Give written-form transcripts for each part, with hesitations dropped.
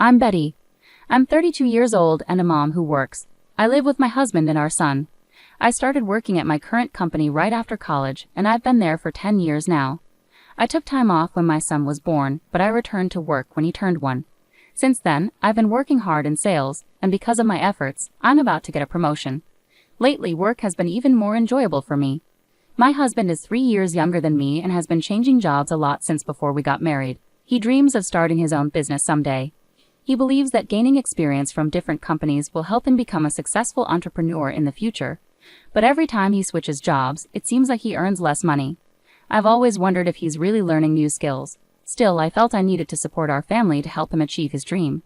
I'm Betty. I'm 32 years old and a mom who works. I live with my husband and our son. I started working at my current company right after college, and I've been there for 10 years now. I took time off when my son was born, but I returned to work when he turned 1. Since then, I've been working hard in sales, and because of my efforts, I'm about to get a promotion. Lately, work has been even more enjoyable for me. My husband is 3 years younger than me and has been changing jobs a lot since before we got married. He dreams of starting his own business someday. He believes that gaining experience from different companies will help him become a successful entrepreneur in the future. But every time he switches jobs, it seems like he earns less money. I've always wondered if he's really learning new skills. Still, I felt I needed to support our family to help him achieve his dream.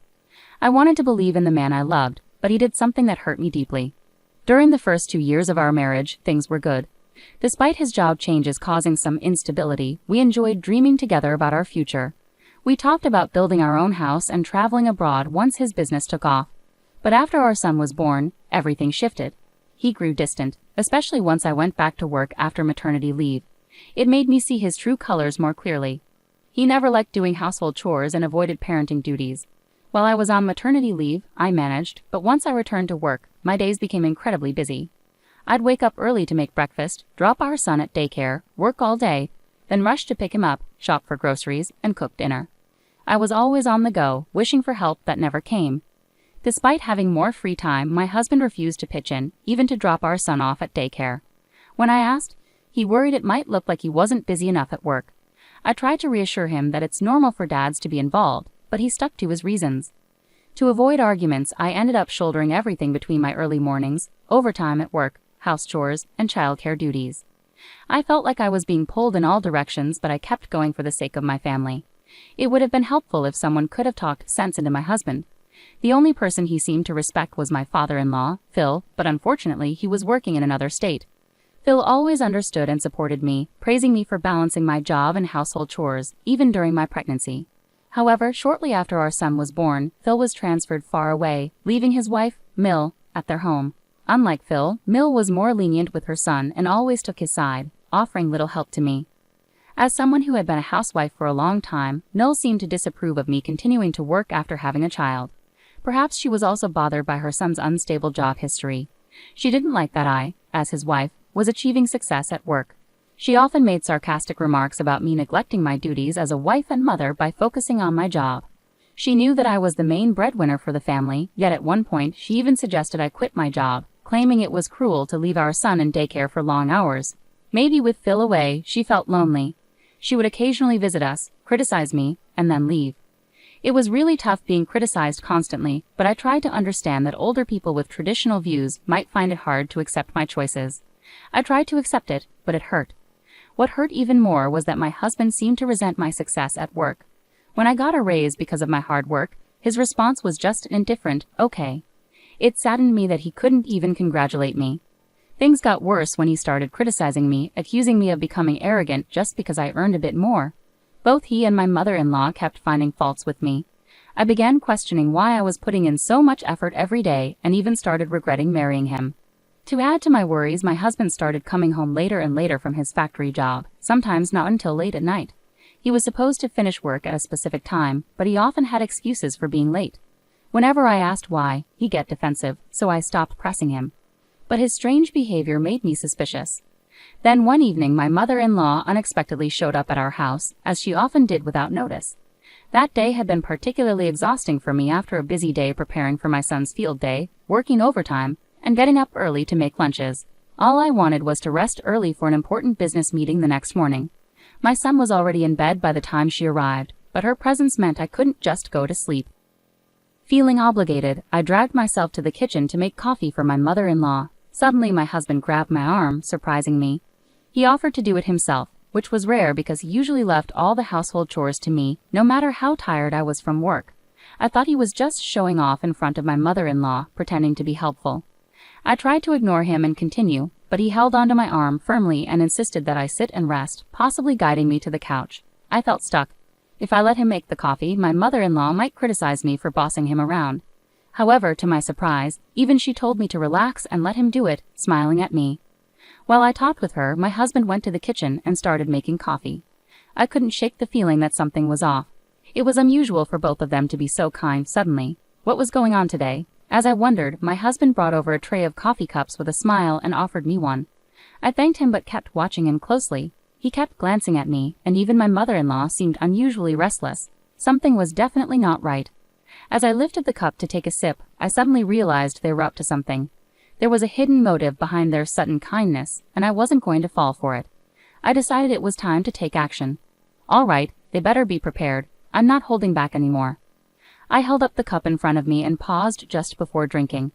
I wanted to believe in the man I loved, but he did something that hurt me deeply. During the first 2 years of our marriage, things were good. Despite his job changes causing some instability, we enjoyed dreaming together about our future. We talked about building our own house and traveling abroad once his business took off. But after our son was born, everything shifted. He grew distant, especially once I went back to work after maternity leave. It made me see his true colors more clearly. He never liked doing household chores and avoided parenting duties. While I was on maternity leave, I managed, but once I returned to work, my days became incredibly busy. I'd wake up early to make breakfast, drop our son at daycare, work all day, then rush to pick him up, shop for groceries, and cook dinner. I was always on the go, wishing for help that never came. Despite having more free time, my husband refused to pitch in, even to drop our son off at daycare. When I asked, he worried it might look like he wasn't busy enough at work. I tried to reassure him that it's normal for dads to be involved, but he stuck to his reasons. To avoid arguments, I ended up shouldering everything between my early mornings, overtime at work, house chores, and childcare duties. I felt like I was being pulled in all directions, but I kept going for the sake of my family. It would have been helpful if someone could have talked sense into my husband. The only person he seemed to respect was my father-in-law, Phil, but unfortunately he was working in another state. Phil always understood and supported me, praising me for balancing my job and household chores, even during my pregnancy. However, shortly after our son was born, Phil was transferred far away, leaving his wife, Mill, at their home. Unlike Phil, Mill was more lenient with her son and always took his side, offering little help to me. As someone who had been a housewife for a long time, Mill seemed to disapprove of me continuing to work after having a child. Perhaps she was also bothered by her son's unstable job history. She didn't like that I, as his wife, was achieving success at work. She often made sarcastic remarks about me neglecting my duties as a wife and mother by focusing on my job. She knew that I was the main breadwinner for the family, yet at one point she even suggested I quit my job, claiming it was cruel to leave our son in daycare for long hours. Maybe with Phil away, she felt lonely. She would occasionally visit us, criticize me, and then leave. It was really tough being criticized constantly, but I tried to understand that older people with traditional views might find it hard to accept my choices. I tried to accept it, but it hurt. What hurt even more was that my husband seemed to resent my success at work. When I got a raise because of my hard work, his response was just an indifferent, okay. It saddened me that he couldn't even congratulate me. Things got worse when he started criticizing me, accusing me of becoming arrogant just because I earned a bit more. Both he and my mother-in-law kept finding faults with me. I began questioning why I was putting in so much effort every day and even started regretting marrying him. To add to my worries, my husband started coming home later and later from his factory job, sometimes not until late at night. He was supposed to finish work at a specific time, but he often had excuses for being late. Whenever I asked why, he'd get defensive, so I stopped pressing him. But his strange behavior made me suspicious. Then one evening my mother-in-law unexpectedly showed up at our house, as she often did without notice. That day had been particularly exhausting for me after a busy day preparing for my son's field day, working overtime, and getting up early to make lunches. All I wanted was to rest early for an important business meeting the next morning. My son was already in bed by the time she arrived, but her presence meant I couldn't just go to sleep. Feeling obligated, I dragged myself to the kitchen to make coffee for my mother-in-law. Suddenly my husband grabbed my arm, surprising me. He offered to do it himself, which was rare because he usually left all the household chores to me, no matter how tired I was from work. I thought he was just showing off in front of my mother-in-law, pretending to be helpful. I tried to ignore him and continue, but he held onto my arm firmly and insisted that I sit and rest, possibly guiding me to the couch. I felt stuck. If I let him make the coffee, my mother-in-law might criticize me for bossing him around. However, to my surprise, even she told me to relax and let him do it, smiling at me. While I talked with her, my husband went to the kitchen and started making coffee. I couldn't shake the feeling that something was off. It was unusual for both of them to be so kind suddenly. What was going on today? As I wondered, my husband brought over a tray of coffee cups with a smile and offered me one. I thanked him but kept watching him closely. He kept glancing at me, and even my mother-in-law seemed unusually restless. Something was definitely not right. As I lifted the cup to take a sip, I suddenly realized they were up to something. There was a hidden motive behind their sudden kindness, and I wasn't going to fall for it. I decided it was time to take action. All right, they better be prepared. I'm not holding back anymore. I held up the cup in front of me and paused just before drinking.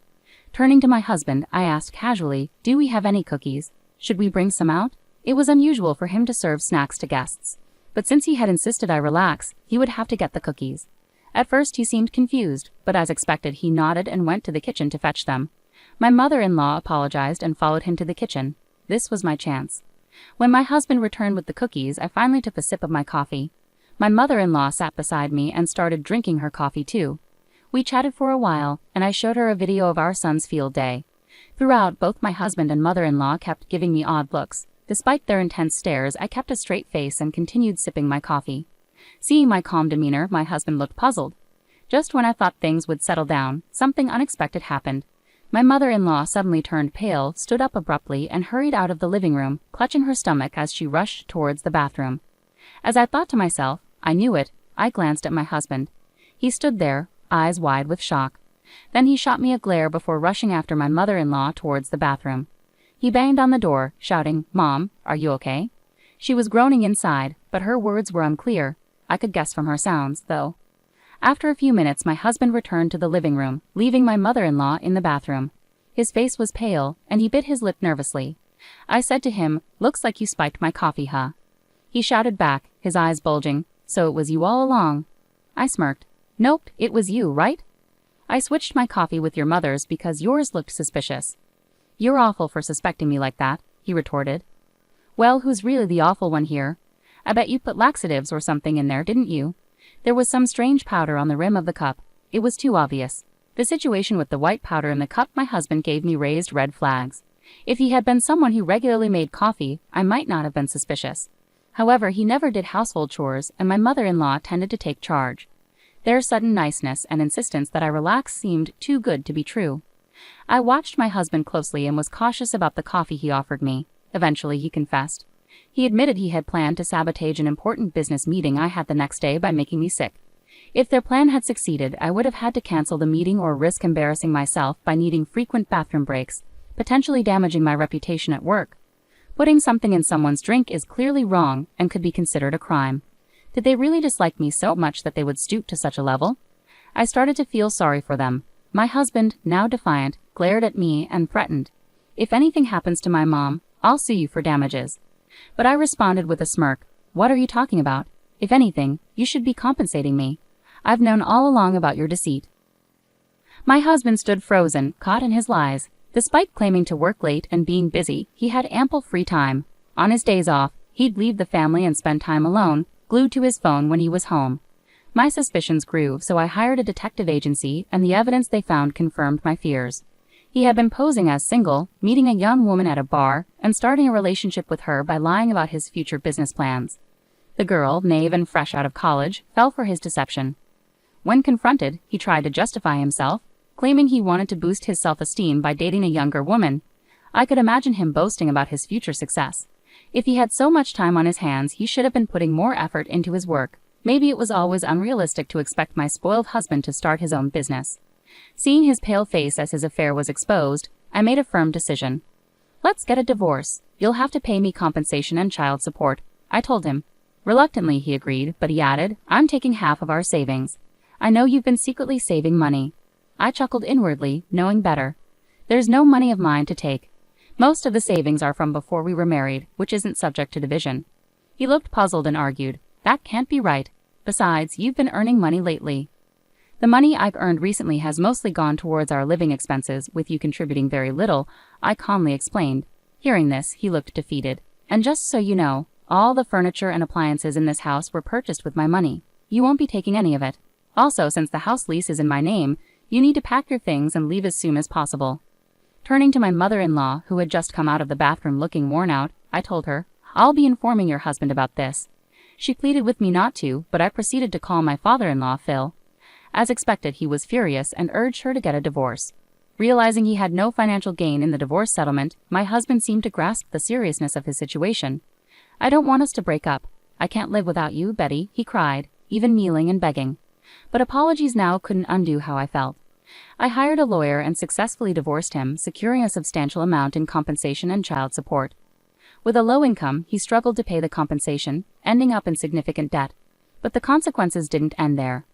Turning to my husband, I asked casually, "Do we have any cookies? Should we bring some out?" It was unusual for him to serve snacks to guests, but since he had insisted I relax, he would have to get the cookies. At first he seemed confused, but as expected he nodded and went to the kitchen to fetch them. My mother-in-law apologized and followed him to the kitchen. This was my chance. When my husband returned with the cookies, I finally took a sip of my coffee. My mother-in-law sat beside me and started drinking her coffee too. We chatted for a while, and I showed her a video of our son's field day. Throughout, both my husband and mother-in-law kept giving me odd looks. Despite their intense stares, I kept a straight face and continued sipping my coffee. Seeing my calm demeanor, my husband looked puzzled. Just when I thought things would settle down, something unexpected happened. My mother-in-law suddenly turned pale, stood up abruptly, and hurried out of the living room, clutching her stomach as she rushed towards the bathroom. As I thought to myself, I knew it, I glanced at my husband. He stood there, eyes wide with shock. Then he shot me a glare before rushing after my mother-in-law towards the bathroom. He banged on the door, shouting, "Mom, are you okay?" She was groaning inside, but her words were unclear. I could guess from her sounds, though. After a few minutes, my husband returned to the living room, leaving my mother-in-law in the bathroom. His face was pale, and he bit his lip nervously. I said to him, "Looks like you spiked my coffee, huh?" He shouted back, his eyes bulging, "So it was you all along?" I smirked. "Nope, it was you, right? I switched my coffee with your mother's because yours looked suspicious." "You're awful for suspecting me like that," he retorted. "Well, who's really the awful one here? I bet you put laxatives or something in there, didn't you?" There was some strange powder on the rim of the cup. It was too obvious. The situation with the white powder in the cup my husband gave me raised red flags. If he had been someone who regularly made coffee, I might not have been suspicious. However, he never did household chores, and my mother-in-law tended to take charge. Their sudden niceness and insistence that I relax seemed too good to be true. I watched my husband closely and was cautious about the coffee he offered me. Eventually, he confessed. He admitted he had planned to sabotage an important business meeting I had the next day by making me sick. If their plan had succeeded, I would have had to cancel the meeting or risk embarrassing myself by needing frequent bathroom breaks, potentially damaging my reputation at work. Putting something in someone's drink is clearly wrong and could be considered a crime. Did they really dislike me so much that they would stoop to such a level? I started to feel sorry for them. My husband, now defiant, glared at me and threatened, "If anything happens to my mom, I'll sue you for damages." But I responded with a smirk, "What are you talking about? If anything, you should be compensating me. I've known all along about your deceit." My husband stood frozen, caught in his lies. Despite claiming to work late and being busy, he had ample free time. On his days off, he'd leave the family and spend time alone, glued to his phone when he was home. My suspicions grew, so I hired a detective agency, and the evidence they found confirmed my fears. He had been posing as single, meeting a young woman at a bar, and starting a relationship with her by lying about his future business plans. The girl, naive and fresh out of college, fell for his deception. When confronted, he tried to justify himself, claiming he wanted to boost his self-esteem by dating a younger woman. I could imagine him boasting about his future success. If he had so much time on his hands, he should have been putting more effort into his work. Maybe it was always unrealistic to expect my spoiled husband to start his own business. Seeing his pale face as his affair was exposed, I made a firm decision. "Let's get a divorce. You'll have to pay me compensation and child support," I told him. Reluctantly, he agreed, but he added, "I'm taking half of our savings. I know you've been secretly saving money." I chuckled inwardly, knowing better. There's no money of mine to take. Most of the savings are from before we were married, which isn't subject to division. He looked puzzled and argued, "That can't be right. Besides, you've been earning money lately." "The money I've earned recently has mostly gone towards our living expenses, with you contributing very little," I calmly explained. Hearing this, he looked defeated. "And just so you know, all the furniture and appliances in this house were purchased with my money. You won't be taking any of it. Also, since the house lease is in my name, you need to pack your things and leave as soon as possible." Turning to my mother-in-law, who had just come out of the bathroom looking worn out, I told her, "I'll be informing your husband about this." She pleaded with me not to, but I proceeded to call my father-in-law, Phil. As expected, he was furious and urged her to get a divorce. Realizing he had no financial gain in the divorce settlement, my husband seemed to grasp the seriousness of his situation. "I don't want us to break up. I can't live without you, Betty," he cried, even kneeling and begging. But apologies now couldn't undo how I felt. I hired a lawyer and successfully divorced him, securing a substantial amount in compensation and child support. With a low income, he struggled to pay the compensation, ending up in significant debt. But the consequences didn't end there.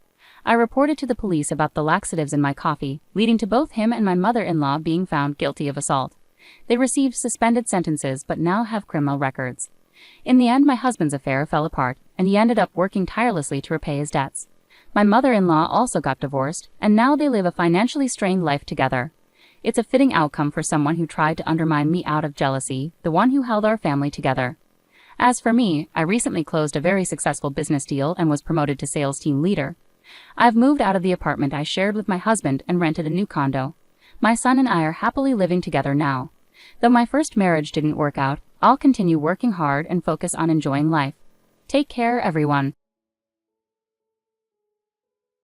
I reported to the police about the laxatives in my coffee, leading to both him and my mother-in-law being found guilty of assault. They received suspended sentences but now have criminal records. In the end, my husband's affair fell apart, and he ended up working tirelessly to repay his debts. My mother-in-law also got divorced, and now they live a financially strained life together. It's a fitting outcome for someone who tried to undermine me out of jealousy, the one who held our family together. As for me, I recently closed a very successful business deal and was promoted to sales team leader. I've moved out of the apartment I shared with my husband and rented a new condo. My son and I are happily living together now. Though my first marriage didn't work out, I'll continue working hard and focus on enjoying life. Take care, everyone.